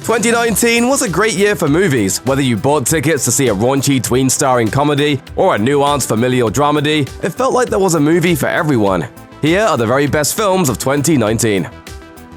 2019 was a great year for movies, whether you bought tickets to see a raunchy tween-starring comedy or a nuanced familial dramedy. It felt like there was a movie for everyone. Here are the very best films of 2019.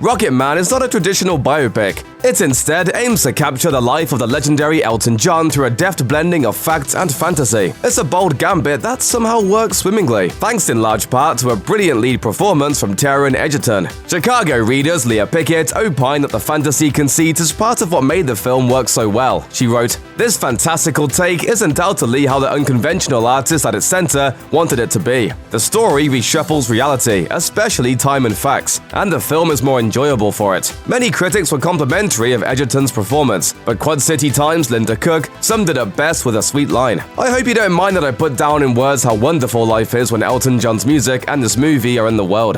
Rocketman is not a traditional biopic. It instead aims to capture the life of the legendary Elton John through a deft blending of fact and fantasy. It's a bold gambit that somehow works swimmingly, thanks in large part to a brilliant lead performance from Taron Egerton. Chicago readers Leah Pickett opined that the fantasy conceit is part of what made the film work so well. She wrote, "This fantastical take is undoubtedly how the unconventional artist at its center wanted it to be. The story reshuffles reality, especially time and facts, and the film is more enjoyable for it." Many critics were complimentary of Egerton's performance, but Quad City Times' Linda Cook summed it up best with a sweet line. "I hope you don't mind that I put down in words how wonderful life is when Elton John's music and this movie are in the world."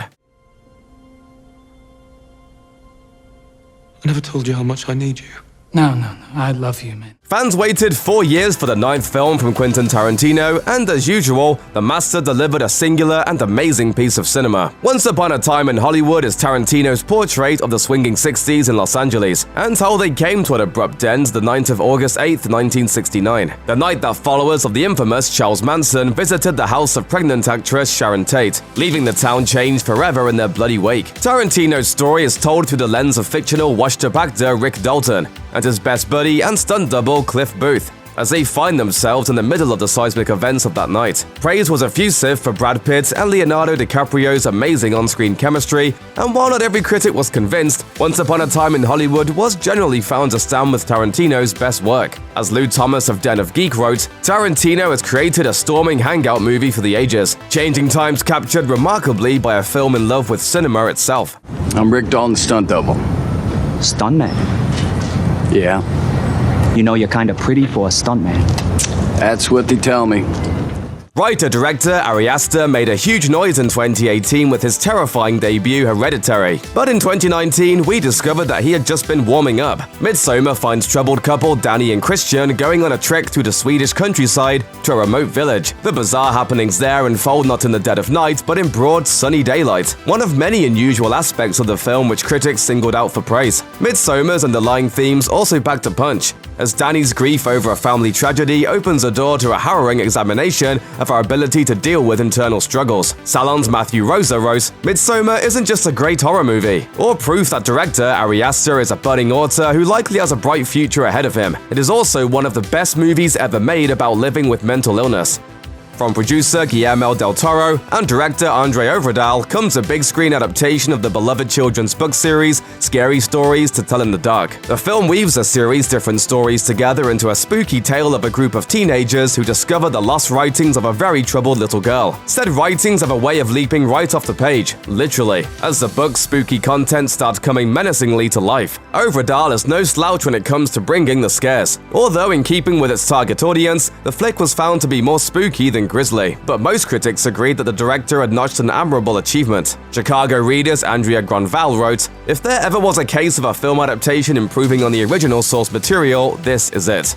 I never told you how much I need you. No, I love you, man. Fans waited 4 years for the 9th film from Quentin Tarantino, and as usual, the master delivered a singular and amazing piece of cinema. Once Upon a Time in Hollywood is Tarantino's portrait of the swinging 60s in Los Angeles, and how they came to an abrupt end the night of August 8, 1969. The night that followers of the infamous Charles Manson visited the house of pregnant actress Sharon Tate, leaving the town changed forever in their bloody wake. Tarantino's story is told through the lens of fictional washed-up actor Rick Dalton and his best buddy and stunt double Cliff Booth, as they find themselves in the middle of the seismic events of that night. Praise was effusive for Brad Pitt and Leonardo DiCaprio's amazing on-screen chemistry, and while not every critic was convinced, Once Upon a Time in Hollywood was generally found to stand with Tarantino's best work. As Lou Thomas of Den of Geek wrote, "Tarantino has created a storming hangout movie for the ages, changing times captured remarkably by a film in love with cinema itself." I'm Rick Dalton's stunt double. Stuntman? Yeah, You know you're kinda pretty for a stuntman. that's what they tell me. Writer-director Ari Aster made a huge noise in 2018 with his terrifying debut Hereditary. But in 2019, we discovered that he had just been warming up. Midsommar finds troubled couple Danny and Christian going on a trek through the Swedish countryside to a remote village. The bizarre happenings there unfold not in the dead of night, but in broad, sunny daylight. One of many unusual aspects of the film which critics singled out for praise. Midsommar's underlying themes also packed a punch, as Danny's grief over a family tragedy opens a door to a harrowing examination of our ability to deal with internal struggles. Salon's Matthew Rosa wrote, "Midsommar isn't just a great horror movie, or proof that director Ari Aster is a budding author who likely has a bright future ahead of him. It is also one of the best movies ever made about living with mental illness." From producer Guillermo del Toro and director Andre Ovredal comes a big-screen adaptation of the beloved children's book series, Scary Stories to Tell in the Dark. The film weaves a series of different stories together into a spooky tale of a group of teenagers who discover the lost writings of a very troubled little girl. Said writings have a way of leaping right off the page, literally, as the book's spooky content starts coming menacingly to life. Ovredal is no slouch when it comes to bringing the scares. Although in keeping with its target audience, the flick was found to be more spooky than grisly, but most critics agreed that the director had notched an admirable achievement. Chicago readers Andrea Gronval wrote, "If there ever was a case of a film adaptation improving on the original source material, this is it."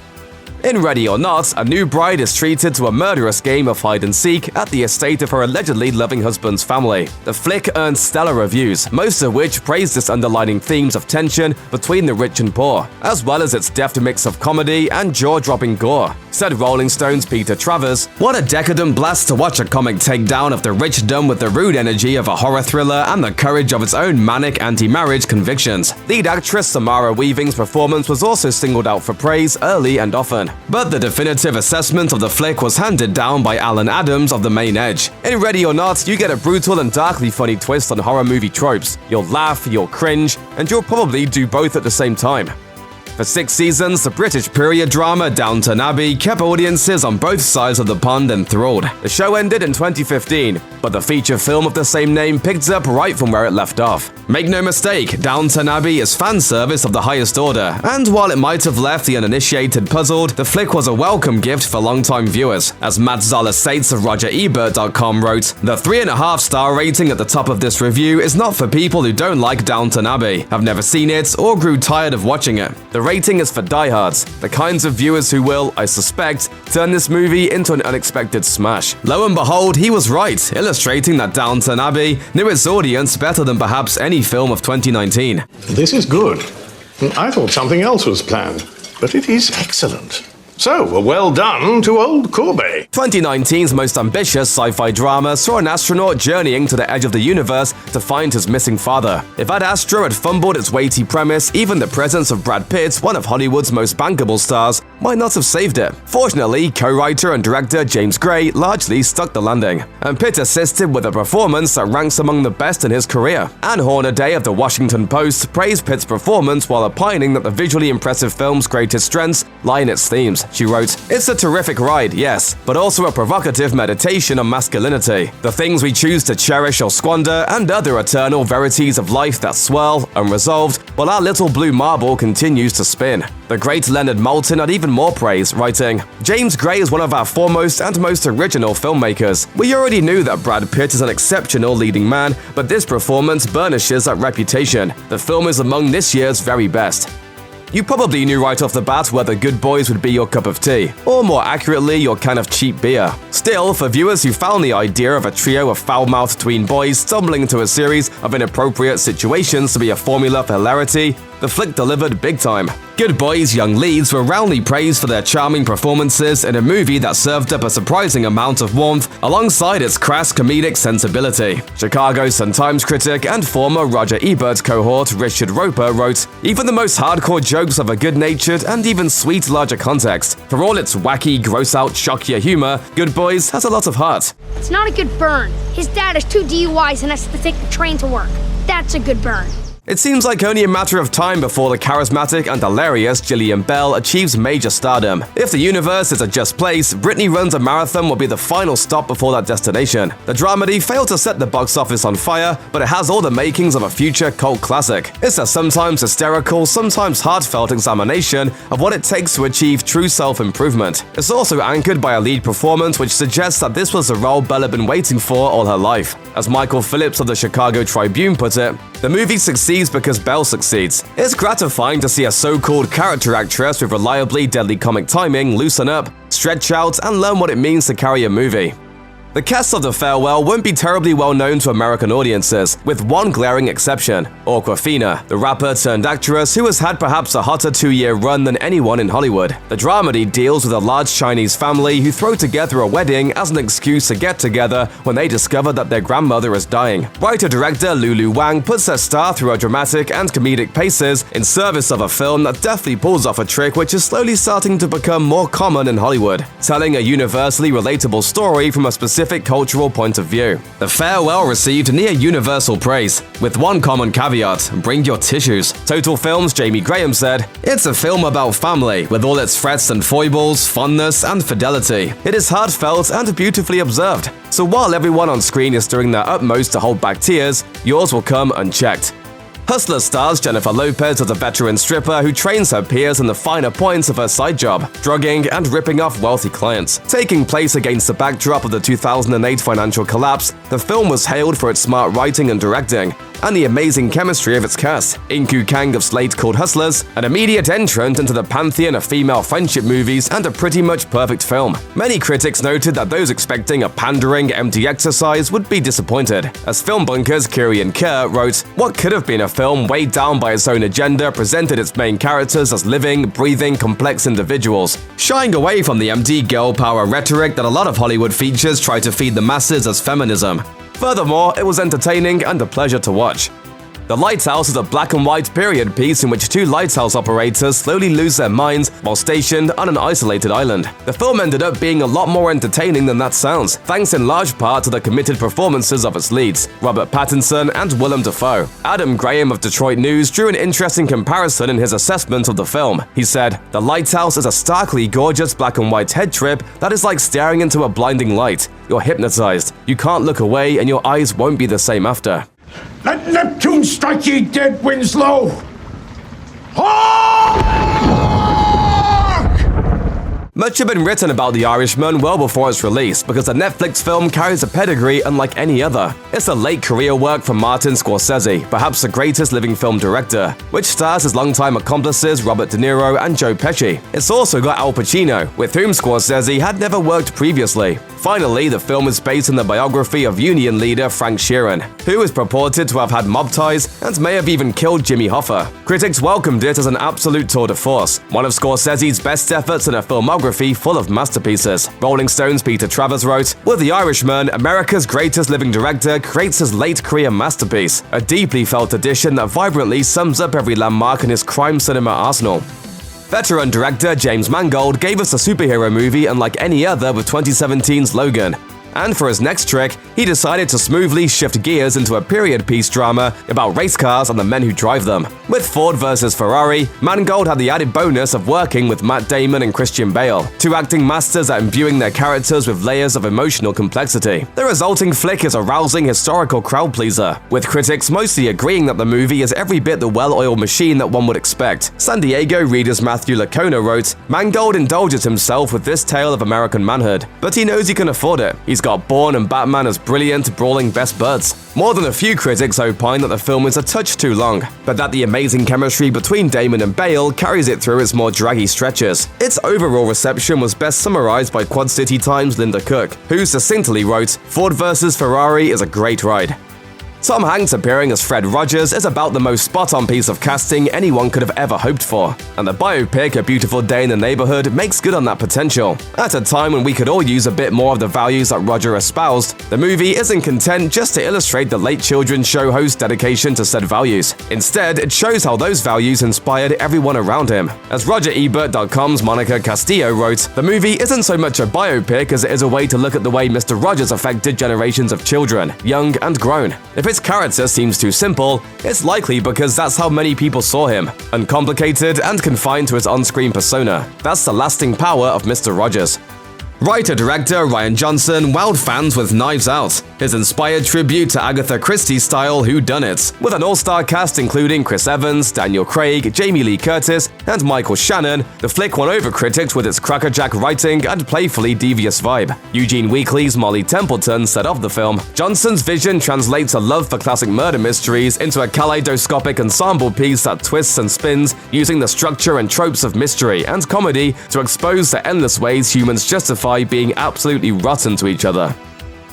In Ready or Not, a new bride is treated to a murderous game of hide-and-seek at the estate of her allegedly loving husband's family. The flick earned stellar reviews, most of which praised its underlining themes of tension between the rich and poor, as well as its deft mix of comedy and jaw-dropping gore. Said Rolling Stone's Peter Travers, "What a decadent blast to watch a comic take down of the rich done with the rude energy of a horror thriller and the courage of its own manic anti-marriage convictions." Lead actress Samara Weaving's performance was also singled out for praise early and often. But the definitive assessment of the flick was handed down by Alan Adams of The Main Edge. In Ready or Not, you get a brutal and darkly funny twist on horror movie tropes. You'll laugh, you'll cringe, and you'll probably do both at the same time. For 6 seasons, the British period drama Downton Abbey kept audiences on both sides of the pond enthralled. The show ended in 2015, but the feature film of the same name picked up right from where it left off. Make no mistake, Downton Abbey is fan service of the highest order, and while it might have left the uninitiated puzzled, the flick was a welcome gift for longtime viewers. As Matt Zoller-Seitz of RogerEbert.com wrote, "The 3.5-star rating at the top of this review is not for people who don't like Downton Abbey, have never seen it, or grew tired of watching it. The rating is for diehards, the kinds of viewers who will, I suspect, turn this movie into an unexpected smash." Lo and behold, he was right, illustrating that Downton Abbey knew its audience better than perhaps any film of 2019. This is good. I thought something else was planned, but it is excellent. So, well done to old Courbet. 2019's most ambitious sci-fi drama saw an astronaut journeying to the edge of the universe to find his missing father. If Ad Astra had fumbled its weighty premise, even the presence of Brad Pitt, one of Hollywood's most bankable stars, might not have saved it. Fortunately, co-writer and director James Gray largely stuck the landing, and Pitt assisted with a performance that ranks among the best in his career. Anne Hornaday of the Washington Post praised Pitt's performance while opining that the visually impressive film's greatest strengths lie in its themes. She wrote, "It's a terrific ride, yes, but also a provocative meditation on masculinity, the things we choose to cherish or squander, and other eternal verities of life that swirl, unresolved, while our little blue marble continues to spin." The great Leonard Maltin had even more praise, writing, "James Gray is one of our foremost and most original filmmakers. We already knew that Brad Pitt is an exceptional leading man, but this performance burnishes that reputation. The film is among this year's very best." You probably knew right off the bat whether Good Boys would be your cup of tea, or more accurately, your kind of cheap beer. Still, for viewers who found the idea of a trio of foul-mouthed tween boys stumbling into a series of inappropriate situations to be a formula for hilarity, the flick delivered big time. Good Boys' young leads were roundly praised for their charming performances in a movie that served up a surprising amount of warmth alongside its crass comedic sensibility. Chicago Sun-Times critic and former Roger Ebert cohort Richard Roper wrote, "Even the most hardcore jokes have a good-natured and even sweet larger context. For all its wacky, gross-out, shock-ya humor, Good Boys has a lot of heart." It's not a good burn. His dad has 2 DUIs and has to take the train to work. That's a good burn. It seems like only a matter of time before the charismatic and hilarious Gillian Bell achieves major stardom. If the universe is a just place, Brittany Runs a Marathon will be the final stop before that destination. The dramedy failed to set the box office on fire, but it has all the makings of a future cult classic. It's a sometimes hysterical, sometimes heartfelt examination of what it takes to achieve true self-improvement. It's also anchored by a lead performance which suggests that this was the role Bell had been waiting for all her life. As Michael Phillips of the Chicago Tribune put it, "The movie succeeds because Bell succeeds. It's gratifying to see a so-called character actress with reliably deadly comic timing loosen up, stretch out, and learn what it means to carry a movie." The cast of The Farewell won't be terribly well known to American audiences, with one glaring exception, Awkwafina, the rapper-turned-actress who has had perhaps a hotter 2-year run than anyone in Hollywood. The dramedy deals with a large Chinese family who throw together a wedding as an excuse to get together when they discover that their grandmother is dying. Writer-director Lulu Wang puts her star through her dramatic and comedic paces in service of a film that deftly pulls off a trick which is slowly starting to become more common in Hollywood, telling a universally relatable story from a specific cultural point of view. The Farewell received near universal praise, with one common caveat: bring your tissues. Total Films' Jamie Graham said, "It's a film about family, with all its threats and foibles, fondness and fidelity. It is heartfelt and beautifully observed. So while everyone on screen is doing their utmost to hold back tears, yours will come unchecked." Hustler stars Jennifer Lopez as a veteran stripper who trains her peers in the finer points of her side job, drugging and ripping off wealthy clients. Taking place against the backdrop of the 2008 financial collapse, the film was hailed for its smart writing and directing, and the amazing chemistry of its cast. Inku Kang of Slate called Hustlers an immediate entrant into the pantheon of female friendship movies and a pretty much perfect film. Many critics noted that those expecting a pandering, empty exercise would be disappointed. As Film Bunker's Kirian Kerr wrote, "What could have been a film weighed down by its own agenda presented its main characters as living, breathing, complex individuals, shying away from the empty girl power rhetoric that a lot of Hollywood features try to feed the masses as feminism. Furthermore, it was entertaining and a pleasure to watch." The Lighthouse is a black and white period piece in which 2 lighthouse operators slowly lose their minds while stationed on an isolated island. The film ended up being a lot more entertaining than that sounds, thanks in large part to the committed performances of its leads, Robert Pattinson and Willem Dafoe. Adam Graham of Detroit News drew an interesting comparison in his assessment of the film. He said, "The Lighthouse is a starkly gorgeous black and white head trip that is like staring into a blinding light. You're hypnotized. You can't look away and your eyes won't be the same after." Let Neptune strike ye dead, Winslow! Hark! Much had been written about The Irishman well before its release because the Netflix film carries a pedigree unlike any other. It's a late career work from Martin Scorsese, perhaps the greatest living film director, which stars his longtime accomplices Robert De Niro and Joe Pesci. It's also got Al Pacino, with whom Scorsese had never worked previously. Finally, the film is based on the biography of Union leader Frank Sheeran, who is purported to have had mob ties and may have even killed Jimmy Hoffa. Critics welcomed it as an absolute tour de force, one of Scorsese's best efforts in a filmography full of masterpieces. Rolling Stone's Peter Travers wrote, "With The Irishman, America's greatest living director creates his late career masterpiece, a deeply felt edition that vibrantly sums up every landmark in his crime cinema arsenal." Veteran director James Mangold gave us a superhero movie unlike any other with 2017's Logan. And for his next trick, he decided to smoothly shift gears into a period piece drama about race cars and the men who drive them. With Ford vs. Ferrari, Mangold had the added bonus of working with Matt Damon and Christian Bale, two acting masters at imbuing their characters with layers of emotional complexity. The resulting flick is a rousing historical crowd pleaser, with critics mostly agreeing that the movie is every bit the well-oiled machine that one would expect. San Diego readers Matthew Lacona wrote, "Mangold indulges himself with this tale of American manhood, but he knows he can afford it. He's got Bourne and Batman as brilliant, brawling best buds." More than a few critics opine that the film is a touch too long, but that the amazing chemistry between Damon and Bale carries it through its more draggy stretches. Its overall reception was best summarized by Quad City Times' Linda Cook, who succinctly wrote, "Ford vs. Ferrari is a great ride." Tom Hanks appearing as Fred Rogers is about the most spot-on piece of casting anyone could have ever hoped for, and the biopic A Beautiful Day in the Neighborhood makes good on that potential. At a time when we could all use a bit more of the values that Roger espoused, the movie isn't content just to illustrate the late children's show host's dedication to said values. Instead, it shows how those values inspired everyone around him. As RogerEbert.com's Monica Castillo wrote, "The movie isn't so much a biopic as it is a way to look at the way Mr. Rogers affected generations of children, young and grown. If his character seems too simple, it's likely because that's how many people saw him, uncomplicated and confined to his on-screen persona. That's the lasting power of Mr. Rogers." Writer-director Rian Johnson wowed fans with Knives Out, his inspired tribute to Agatha Christie-style whodunits. With an all-star cast including Chris Evans, Daniel Craig, Jamie Lee Curtis, and Michael Shannon, the flick won over critics with its crackerjack writing and playfully devious vibe. Eugene Weekly's Molly Templeton said of the film, "Johnson's vision translates a love for classic murder mysteries into a kaleidoscopic ensemble piece that twists and spins, using the structure and tropes of mystery and comedy to expose the endless ways humans justify being absolutely rotten to each other."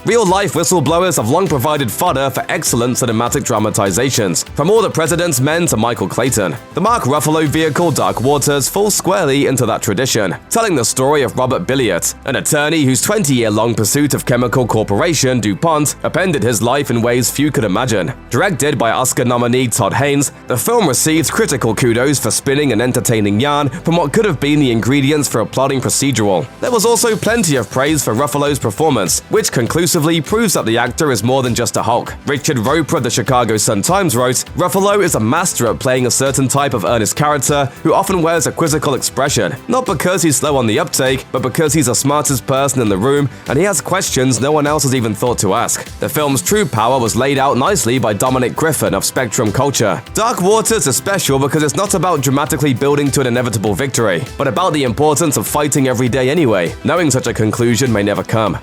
Real-life whistleblowers have long provided fodder for excellent cinematic dramatizations, from All the President's Men to Michael Clayton. The Mark Ruffalo vehicle Dark Waters falls squarely into that tradition, telling the story of Robert Billiot, an attorney whose 20-year-long pursuit of chemical corporation DuPont upended his life in ways few could imagine. Directed by Oscar nominee Todd Haynes, the film received critical kudos for spinning an entertaining yarn from what could have been the ingredients for a plotting procedural. There was also plenty of praise for Ruffalo's performance, which conclusively proves that the actor is more than just a Hulk. Richard Roper of the Chicago Sun-Times wrote, "Ruffalo is a master at playing a certain type of earnest character who often wears a quizzical expression, not because he's slow on the uptake, but because he's the smartest person in the room and he has questions no one else has even thought to ask." The film's true power was laid out nicely by Dominic Griffin of Spectrum Culture. Dark Waters is special because it's not about dramatically building to an inevitable victory, but about the importance of fighting every day anyway, knowing such a conclusion may never come.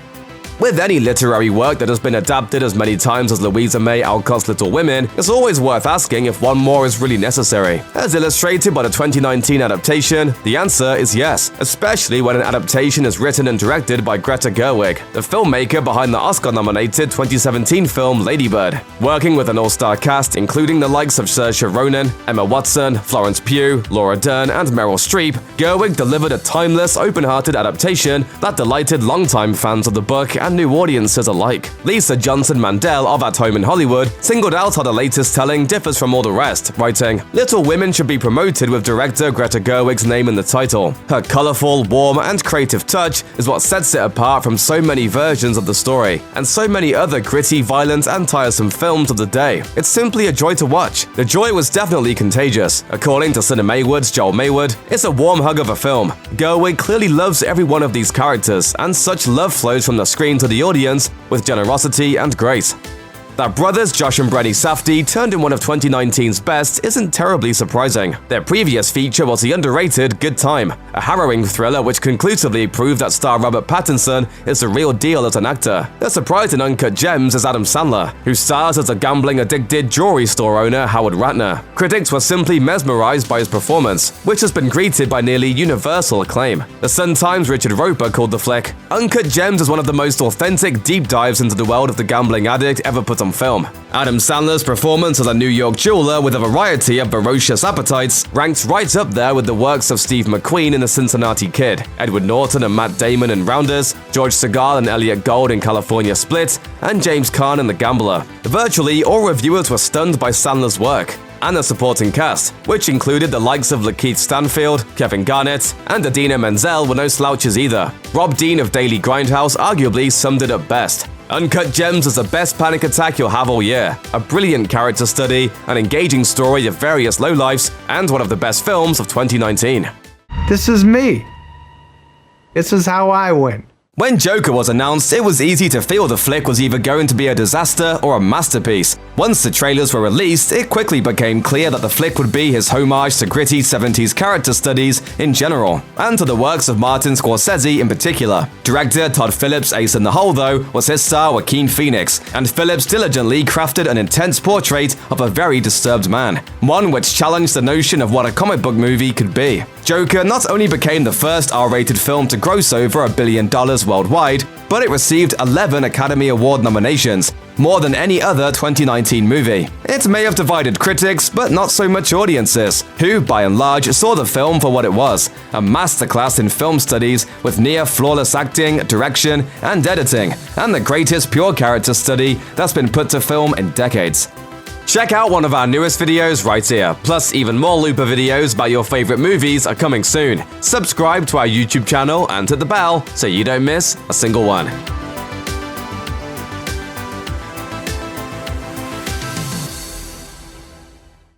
With any literary work that has been adapted as many times as Louisa May Alcott's Little Women, it's always worth asking if one more is really necessary. As illustrated by the 2019 adaptation, the answer is yes, especially when an adaptation is written and directed by Greta Gerwig, the filmmaker behind the Oscar-nominated 2017 film Lady Bird. Working with an all-star cast including the likes of Saoirse Ronan, Emma Watson, Florence Pugh, Laura Dern, and Meryl Streep, Gerwig delivered a timeless, open-hearted adaptation that delighted longtime fans of the book and new audiences alike. Lisa Johnson Mandel of At Home in Hollywood singled out how the latest telling differs from all the rest, writing, "Little Women should be promoted with director Greta Gerwig's name in the title. Her colorful, warm, and creative touch is what sets it apart from so many versions of the story, and so many other gritty, violent, and tiresome films of the day. It's simply a joy to watch. The joy was definitely contagious." According to Cinemaywood's Joel Maywood, "It's a warm hug of a film. Gerwig clearly loves every one of these characters, and such love flows from the screen to the audience with generosity and grace." That brothers Josh and Brittany Safdie turned in one of 2019's best isn't terribly surprising. Their previous feature was the underrated Good Time, a harrowing thriller which conclusively proved that star Robert Pattinson is the real deal as an actor. The surprise in Uncut Gems is Adam Sandler, who stars as a gambling-addicted jewelry store owner Howard Ratner. Critics were simply mesmerized by his performance, which has been greeted by nearly universal acclaim. The Sun-Times' Richard Roeper called the flick, "Uncut Gems is one of the most authentic deep dives into the world of the gambling addict ever put on film." Adam Sandler's performance as a New York jeweler with a variety of ferocious appetites ranks right up there with the works of Steve McQueen in The Cincinnati Kid, Edward Norton and Matt Damon in Rounders, George Segal and Elliot Gould in California Split, and James Caan in The Gambler. Virtually all reviewers were stunned by Sandler's work and the supporting cast, which included the likes of Lakeith Stanfield, Kevin Garnett, and Idina Menzel were no slouches either. Rob Dean of Daily Grindhouse arguably summed it up best. Uncut Gems is the best panic attack you'll have all year, a brilliant character study, an engaging story of various lowlifes, and one of the best films of 2019. This is me. This is how I win. When Joker was announced, it was easy to feel the flick was either going to be a disaster or a masterpiece. Once the trailers were released, it quickly became clear that the flick would be his homage to gritty 70s character studies in general, and to the works of Martin Scorsese in particular. Director Todd Phillips' ace in the hole, though, was his star Joaquin Phoenix, and Phillips diligently crafted an intense portrait of a very disturbed man, one which challenged the notion of what a comic book movie could be. Joker not only became the first R-rated film to gross over $1 billion worldwide, but it received 11 Academy Award nominations, more than any other 2019 movie. It may have divided critics, but not so much audiences, who, by and large, saw the film for what it was, a masterclass in film studies with near-flawless acting, direction, and editing, and the greatest pure character study that's been put to film in decades. Check out one of our newest videos right here, plus even more Looper videos about your favorite movies are coming soon. Subscribe to our YouTube channel and hit the bell so you don't miss a single one.